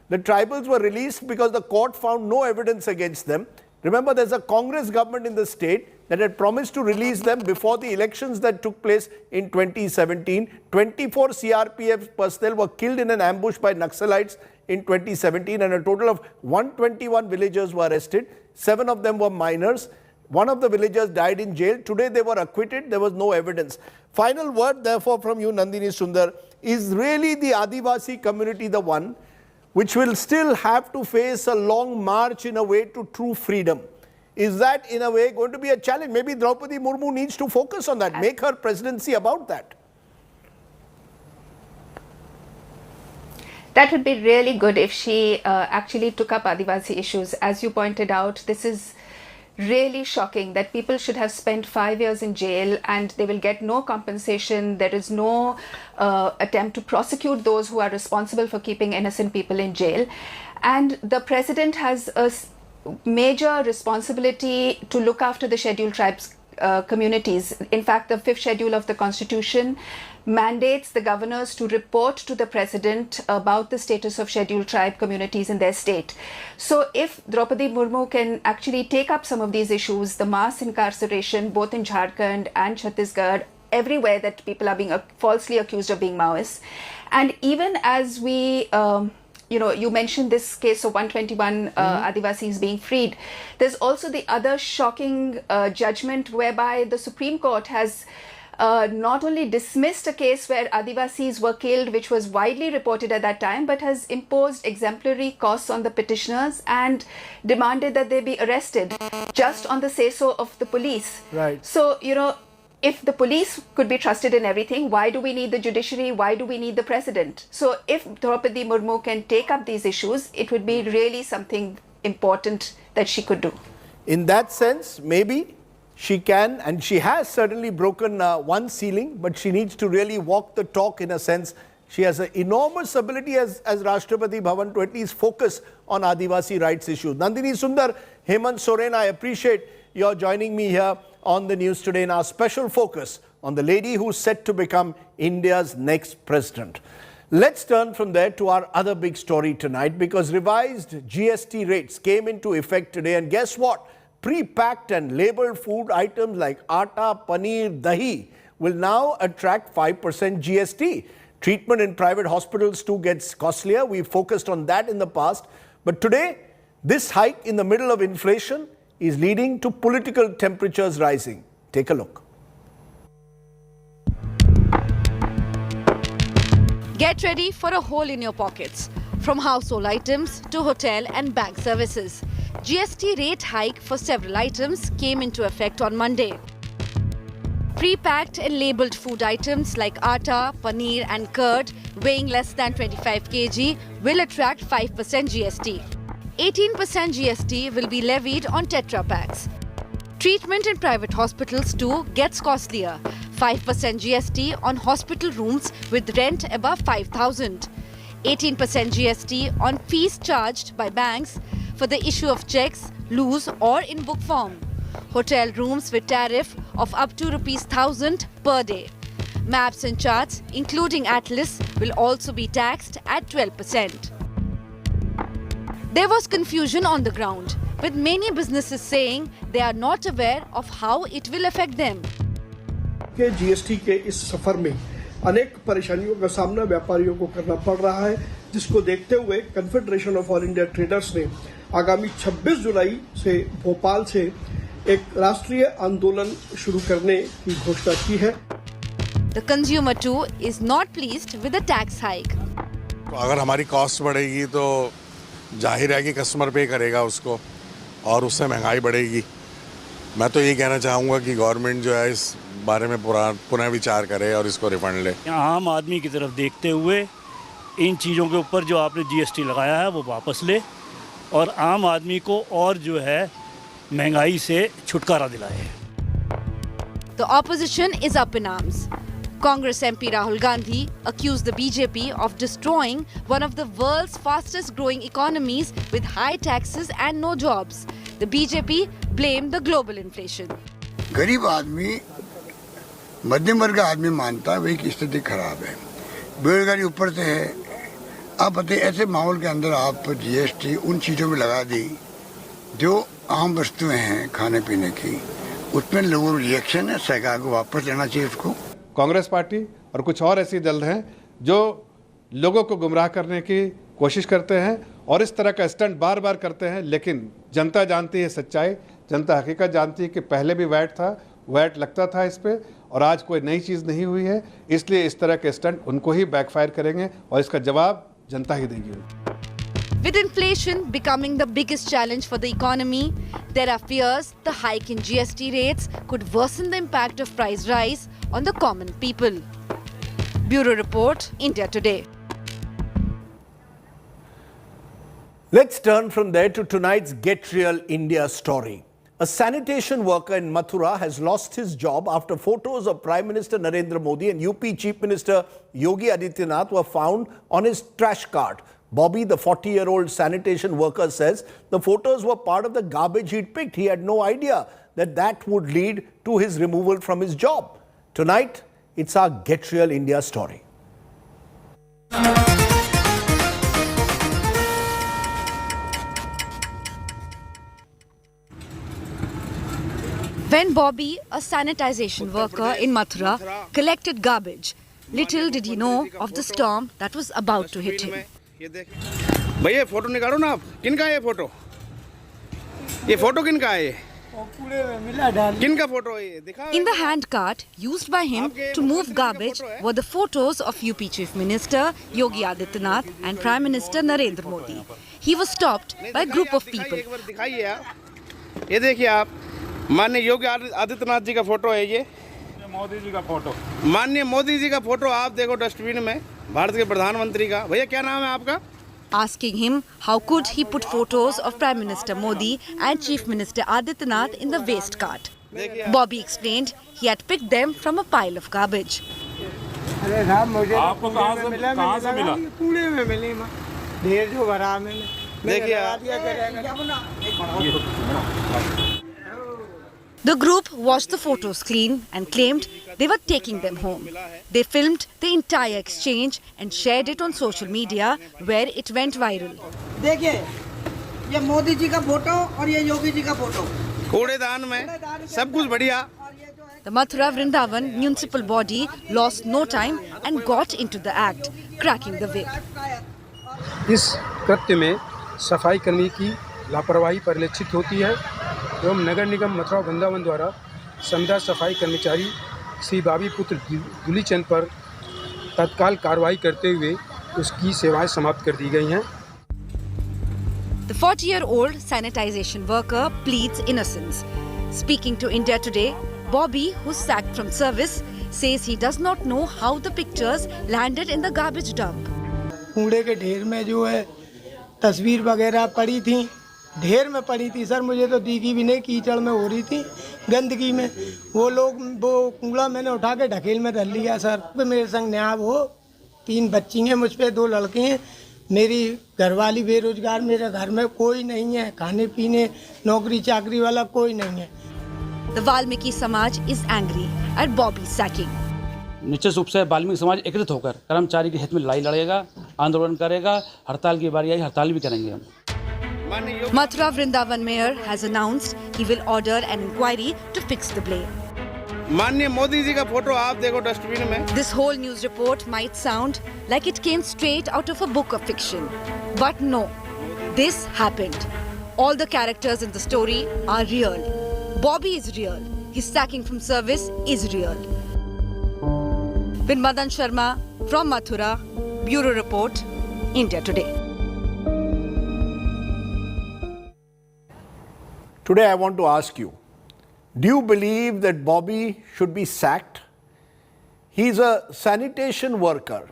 The tribals were released because the court found no evidence against them. Remember, there's a Congress government in the state that had promised to release them before the elections that took place in 2017. 24 CRPF personnel were killed in an ambush by Naxalites in 2017 and a total of 121 villagers were arrested. 7 of them were minors. One of the villagers died in jail. Today they were acquitted. There was no evidence. Final word, therefore, from you, Nandini Sundar, is really the Adivasi community the one which will still have to face a long march in a way to true freedom? Is that in a way going to be a challenge? Maybe Droupadi Murmu needs to focus on that, make her presidency about that. That would be really good if she actually took up Adivasi issues. As you pointed out, this is really shocking that people should have spent 5 years in jail and they will get no compensation. There is no attempt to prosecute those who are responsible for keeping innocent people in jail. And the president has a major responsibility to look after the scheduled tribes communities. In fact, the 5th schedule of the constitution mandates the governors to report to the president about the status of scheduled tribe communities in their state. So if Droupadi Murmu can actually take up some of these issues, the mass incarceration both in Jharkhand and Chhattisgarh, everywhere that people are being falsely accused of being Maoists, and even as we you mentioned this case of 121 Adivasis being freed. There's also the other shocking judgment whereby the Supreme Court has not only dismissed a case where Adivasis were killed, which was widely reported at that time, but has imposed exemplary costs on the petitioners and demanded that they be arrested just on the say-so of the police. Right. So, if the police could be trusted in everything, why do we need the judiciary? Why do we need the president? So if Droupadi Murmu can take up these issues, it would be really something important that she could do. In that sense, maybe she can, and she has certainly broken one ceiling, but she needs to really walk the talk in a sense. She has an enormous ability as Rashtrapati Bhavan to at least focus on Adivasi rights issues. Nandini Sundar, Hemant Soren, I appreciate your joining me here on the news today in our special focus on the lady who's set to become India's next president. Let's turn from there to our other big story tonight, because revised GST rates came into effect today, and guess what? Pre-packed and labeled food items like atta, paneer, dahi will now attract 5% GST. Treatment in private hospitals too gets costlier. We've focused on that in the past. But today, this hike in the middle of inflation is leading to political temperatures rising. Take a look. Get ready for a hole in your pockets. From household items to hotel and bank services, GST rate hike for several items came into effect on Monday. Pre-packed and labelled food items like atta, paneer and curd weighing less than 25 kg will attract 5% GST. 18% GST will be levied on Tetra Packs. Treatment in private hospitals too gets costlier. 5% GST on hospital rooms with rent above 5,000. 18% GST on fees charged by banks for the issue of checks, loose or in book form. Hotel rooms with tariff of up to ₹1,000 per day. Maps and charts, including Atlas, will also be taxed at 12%. There was confusion on the ground, with many businesses saying they are not aware of how it will affect them. के GST के इस सफर में अनेक परेशानियों का सामना व्यापारियों को करना पड़ रहा है, जिसको देखते हुए confederation of all India traders ने आगामी 26 जुलाई से भोपाल से एक राष्ट्रीय आंदोलन शुरू करने की घोषणा की है. The consumer too is not pleased with the tax hike. अगर हमारी कॉस्ट बढ़ेगी तो जाहिर है कि कस्टमर पे करेगा उसको, और उससे महंगाई बढ़ेगी. मैं तो ये कहना चाहूँगा कि गवर्नमेंट जो है इस बारे में पुनः विचार करे और इसको रिफंड ले. आम आदमी की तरफ देखते हुए इन चीज़ों के ऊपर जो आपने जीएसटी लगाया है वो वापस ले, और आम आदमी को और जो है महंगाई से छुटकारा दिलाए. The opposition is up in arms. Congress MP Rahul Gandhi accused the BJP of destroying one of the world's fastest growing economies with high taxes and no jobs. The BJP blamed the global inflation. गरीब आदमी, मध्यम वर्ग आदमी मानता है वही की स्थिति खराब है, बेरोजगारी ऊपर से है. आप बताइए ऐसे माहौल के अंदर आप जीएसटी उन चीज़ों में लगा दी जो आम वस्तुएं हैं खाने पीने की, उसमें लोगों को रिएक्शन है. सरकार को वापस लेना चाहिए उसको. कांग्रेस पार्टी और कुछ और ऐसी दल हैं जो लोगों को गुमराह करने की कोशिश करते हैं और इस तरह का स्टंट बार बार करते हैं. लेकिन जनता जानती है सच्चाई, जनता हकीकत जानती है कि पहले भी वैट था, वैट लगता था इस पे, और आज कोई नई चीज़ नहीं हुई है, इसलिए इस तरह के स्टंट उनको ही बैकफायर करेंगे और इसका जवाब जनता ही देगी। With inflation becoming the biggest challenge for the economy, there are fears the hike in GST rates could worsen the impact of price rise on the common people. Bureau Report, India Today. Let's turn from there to tonight's Get Real India story. A sanitation worker in Mathura has lost his job after photos of Prime Minister Narendra Modi and UP Chief Minister Yogi Adityanath were found on his trash cart. Bobby, the 40-year-old sanitation worker, says the photos were part of the garbage he'd picked. He had no idea that would lead to his removal from his job. Tonight, it's our Get Real India story. When Bobby, a sanitization worker in Mathura, collected garbage, little did he know of the storm that was about to hit him. भैया photo निकालो ना आप। किनका है ये photo? ये photo किनका है ये? किनका फोटो है ये? दिखा। In the handcart used by him to move garbage were the photos of UP Chief Minister Yogi Adityanath and Prime Minister Narendra Modi. He was stopped by a group of people. एक बार दिखाइए आप। ये देखिए आप, माननीय योगी आदित्यनाथ जी का photo है ये। मोदी जी का फोटो। माननीय मोदी जी का फोटो आप देखो डस्टबिन में, भारत के प्रधानमंत्री का। भैया क्या नाम है आपका? Asking him how could he put photos of Prime Minister Modi and Chief Minister Adityanath in the waste cart. Bobby explained he had picked them from a pile of garbage. आपको कहाँ से मिला? कूड़े में मिली, ढेर जो भरा मैंने। The group washed the photos clean and claimed they were taking them home. They filmed the entire exchange and shared it on social media, where it went viral. देखिए, ये मोदी जी का फोटो और ये योगी जी का फोटो। कूड़ेदान में सब कुछ बढ़िया। The Mathura Vrindavan municipal body lost no time and got into the act, cracking the whip. इस कृत्य में सफाई कर्मी की लापरवाही परिलक्षित होती है एवं नगर निगम मथुरा वृंदावन द्वारा संविदा सफाई कर्मचारी श्री बाबी पुत्र दुलीचंद पर तत्काल कार्रवाई करते हुए उसकी सेवाएं समाप्त कर दी गई हैं। The 40-year-old sanitization worker pleads innocence. Speaking to India Today, Bobby, who's sacked from service, says he does not know how the pictures landed in the garbage dump. कूड़े के ढेर में जो है तस्वीर वगैरह पड़ी थी, ढेर में पड़ी थी सर, मुझे तो दिखी भी नहीं, कीचड़ में हो रही थी, गंदगी में। वो लोग वो कूड़ा मैंने उठा के ढकेल में धर लिया सर। मेरे संग न्याय हो, 3 बच्ची हैं मुझ पे, 2 लड़के हैं, मेरी घरवाली बेरोजगार, मेरे घर में कोई नहीं है, खाने पीने नौकरी चाकरी वाला कोई नहीं है। The Valmiki Samaj is angry at Bobby's sacking. निश्चित रूप से वाल्मीकि समाज एकत्रित होकर कर्मचारी के हित में लड़ाई लड़ेगा, आंदोलन करेगा, हड़ताल की बारी आई हड़ताल भी करेंगे हम। Mathura Vrindavan mayor has announced he will order an inquiry to fix the blame. माननीय मोदी जी का फोटो आप देखो डस्टबिन में। This whole news report might sound like it came straight out of a book of fiction, but no, this happened. All the characters in the story are real. Bobby is real. His sacking from service is real. Bin Madan Sharma from Mathura, Bureau Report, India Today. Today I want to ask you, do you believe that Bobby should be sacked? He's a sanitation worker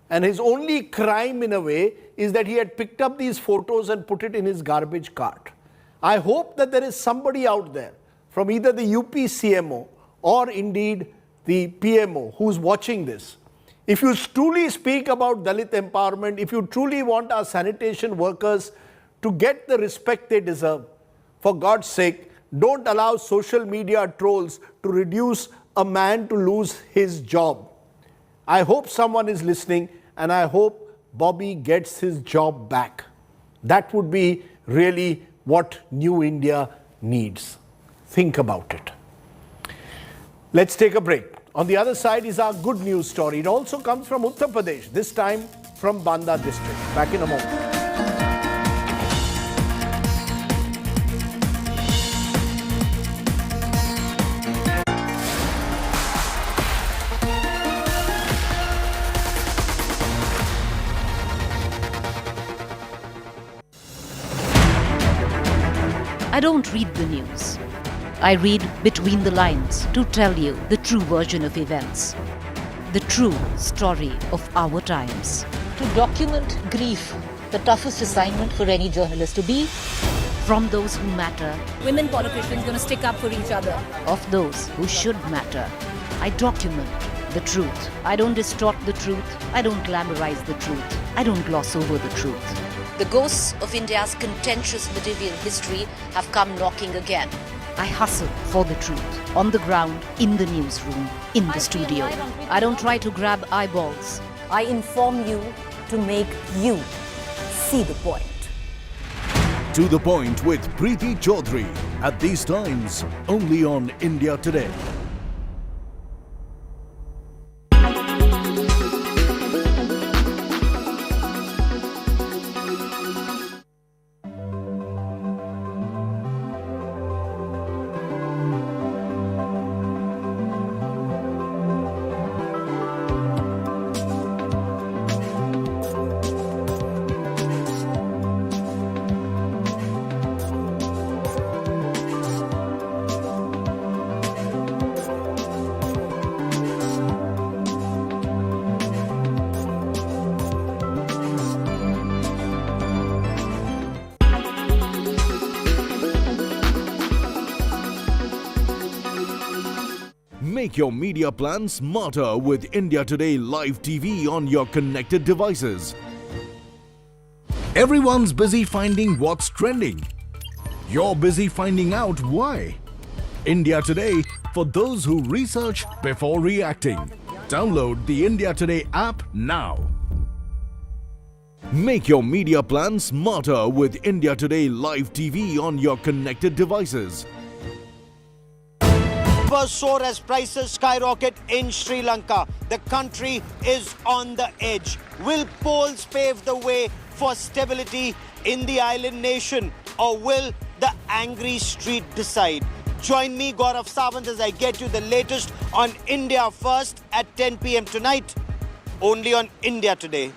and his only crime in a way is that he had picked up these photos and put it in his garbage cart. I hope that there is somebody out there from either the UP CMO or indeed the PMO who's watching this. If you truly speak about Dalit empowerment, if you truly want our sanitation workers to get the respect they deserve, for God's sake, don't allow social media trolls to reduce a man to lose his job. I hope someone is listening and I hope Bobby gets his job back. That would be really what New India needs. Think about it. Let's take a break. On the other side is our good news story. It also comes from Uttar Pradesh, this time from Banda district. Back in a moment. I don't read the news. I read between the lines to tell you the true version of events, the true story of our times. To document grief, the toughest assignment for any journalist to be. From those who matter, Women politicians going to stick up for each other. of those who should matter, I document the truth. I don't distort the truth. I don't glamorize the truth. I don't gloss over the truth. The ghosts of India's contentious medieval history have come knocking again. I hustle for the truth, on the ground, in the newsroom, in the studio. I don't try to grab eyeballs. I inform you to make you see the point. To the Point with Preeti Chaudhary. At these times, only on India Today. Make your media plan smarter with India Today Live TV on your connected devices. Everyone's busy finding what's trending. You're busy finding out why. India Today for those who research before reacting. Download the India Today app now. Make your media plan smarter with India Today Live TV on your connected devices. Soar as prices skyrocket in Sri Lanka. The country is on the edge. Will polls pave the way for stability in the island nation, or will the angry street decide? Join me, Gaurav Sawant, as I get you the latest on India First at 10 p.m. tonight, only on India Today.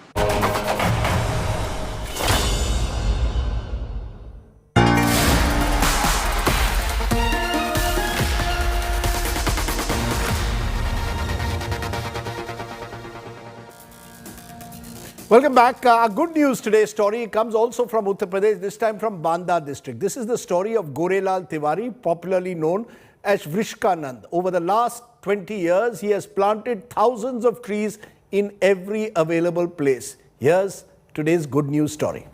Welcome back. Our good news today's story comes also from Uttar Pradesh, this time from Banda district. This is the story of Gorelal Tiwari, popularly known as Vrishkanand. Over the last 20 years, he has planted thousands of trees in every available place. Here's today's good news story.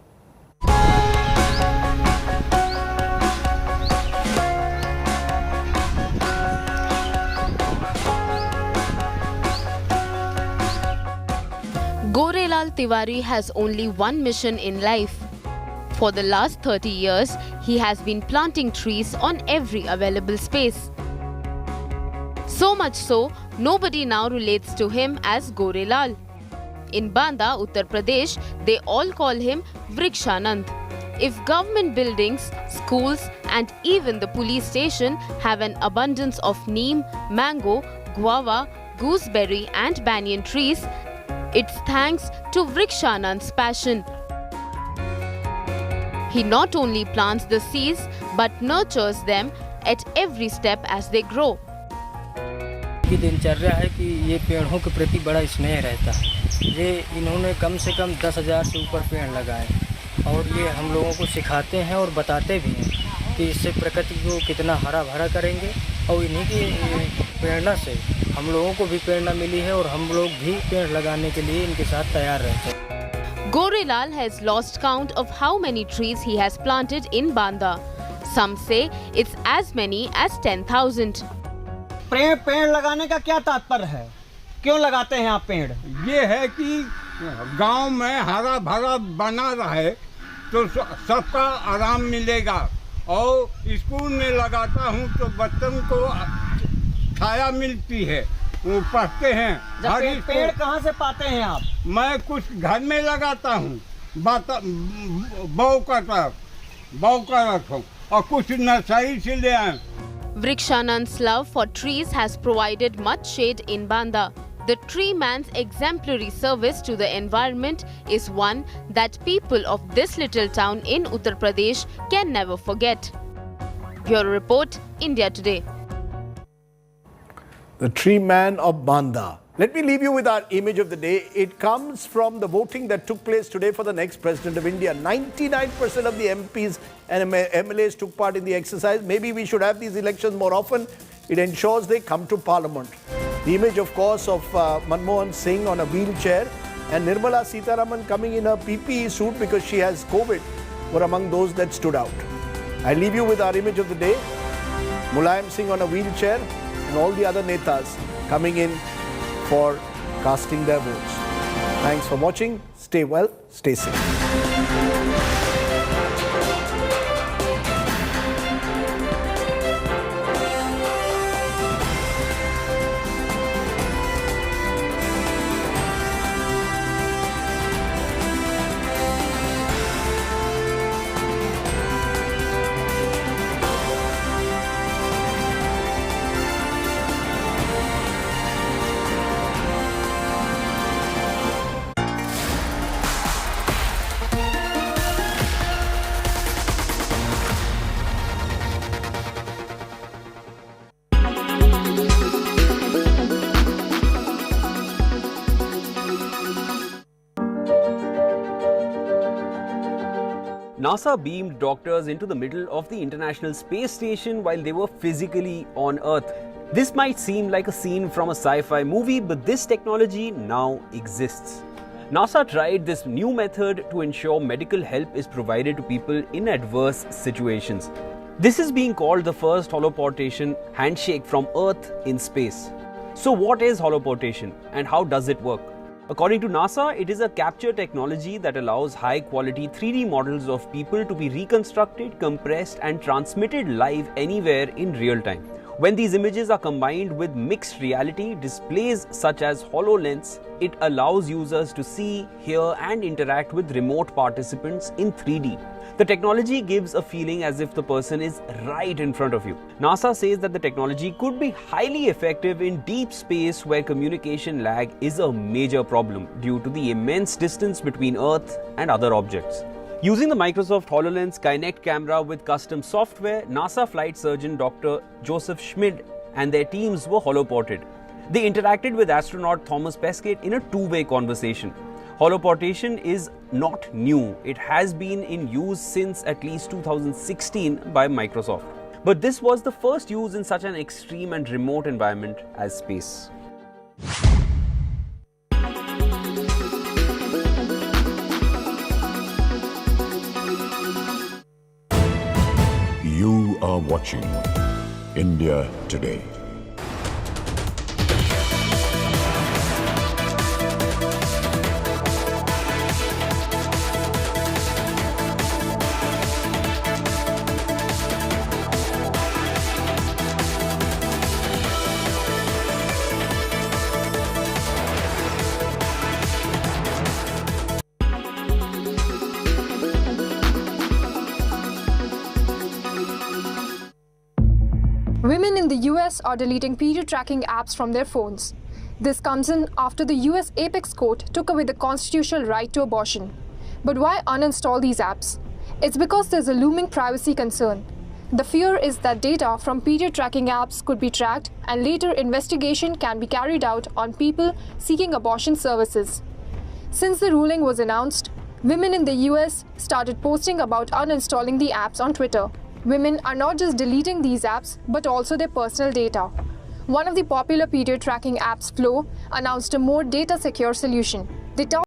Gorelal Tiwari has only one mission in life. For the last 30 years, he has been planting trees on every available space. So much so, nobody now relates to him as Gorelal. In Banda, Uttar Pradesh, they all call him Vrikshanand. If government buildings, schools and even the police station have an abundance of neem, mango, guava, gooseberry and banyan trees, it's thanks to Vrikshanand's passion. He not only plants the seeds but nurtures them at every step as they grow. की दिनचर्या है कि ये पेड़ों के प्रति बड़ा स्नेह रहता है। ये इन्होंने कम से कम 10,000 से ऊपर पेड़ लगाए और ये हम लोगों को सिखाते हैं और बताते भी हैं कि इससे प्रकृति को कितना हरा भरा करेंगे और इन्हीं की प्रेरणा से हम लोगों को भी प्रेरणा मिली है और हम लोग भी पेड़ लगाने के लिए इनके साथ तैयार रहते हैं। Gorelal has lost count of how many trees he has planted in Banda. Some say it's as many as 10,000. पेड़ लगाने का क्या तात्पर्य है? क्यों लगाते हैं आप पेड़? ये है कि गांव में हरा भरा बना रहे तो सबका आराम मिलेगा और स्कूल में लगाता हूँ तो बच्चों को छाया मिलती है, वो पढ़ते हैं। पेड़ कहाँ से पाते हैं आप? मैं कुछ घर में लगाता हूँ, बौ का रखूँ और कुछ नर्सरी से ले आए। Vrikshanand's love for trees has provided much shade in Banda. The tree man's exemplary service to the environment is one that people of this little town in Uttar Pradesh can never forget. Bureau Report, India Today. The tree man of Banda. Let me leave you with our image of the day. It comes from the voting that took place today for the next president of India. 99% of the MPs and MLAs took part in the exercise. Maybe we should have these elections more often. It ensures they come to parliament. The image, of course, of Manmohan Singh on a wheelchair and Nirmala Sitharaman coming in her PPE suit because she has COVID were among those that stood out. I leave you with our image of the day. Mulayam Singh on a wheelchair and all the other netas coming in for casting their votes. Thanks for watching. Stay well, stay safe. NASA beamed doctors into the middle of the International Space Station while they were physically on Earth. This might seem like a scene from a sci-fi movie, but this technology now exists. NASA tried this new method to ensure medical help is provided to people in adverse situations. This is being called the first holoportation handshake from Earth in space. So what is holoportation and how does it work? According to NASA, it is a capture technology that allows high-quality 3D models of people to be reconstructed, compressed and transmitted live anywhere in real time. When these images are combined with mixed reality displays such as HoloLens, it allows users to see, hear and interact with remote participants in 3D. The technology gives a feeling as if the person is right in front of you. NASA says that the technology could be highly effective in deep space where communication lag is a major problem due to the immense distance between Earth and other objects. Using the Microsoft HoloLens Kinect camera with custom software, NASA flight surgeon Dr. Joseph Schmid and their teams were holoported. They interacted with astronaut Thomas Pesquet in a two-way conversation. Holoportation is not new. It has been in use since at least 2016 by Microsoft. But this was the first use in such an extreme and remote environment as space. You are watching India Today. Women in the US are deleting period tracking apps from their phones. This comes in after the US Apex Court took away the constitutional right to abortion. But why uninstall these apps? It's because there's a looming privacy concern. The fear is that data from period tracking apps could be tracked and later investigation can be carried out on people seeking abortion services. Since the ruling was announced, women in the US started posting about uninstalling the apps on Twitter. Women are not just deleting these apps, but also their personal data. One of the popular period tracking apps, Flow, announced a more data-secure solution. They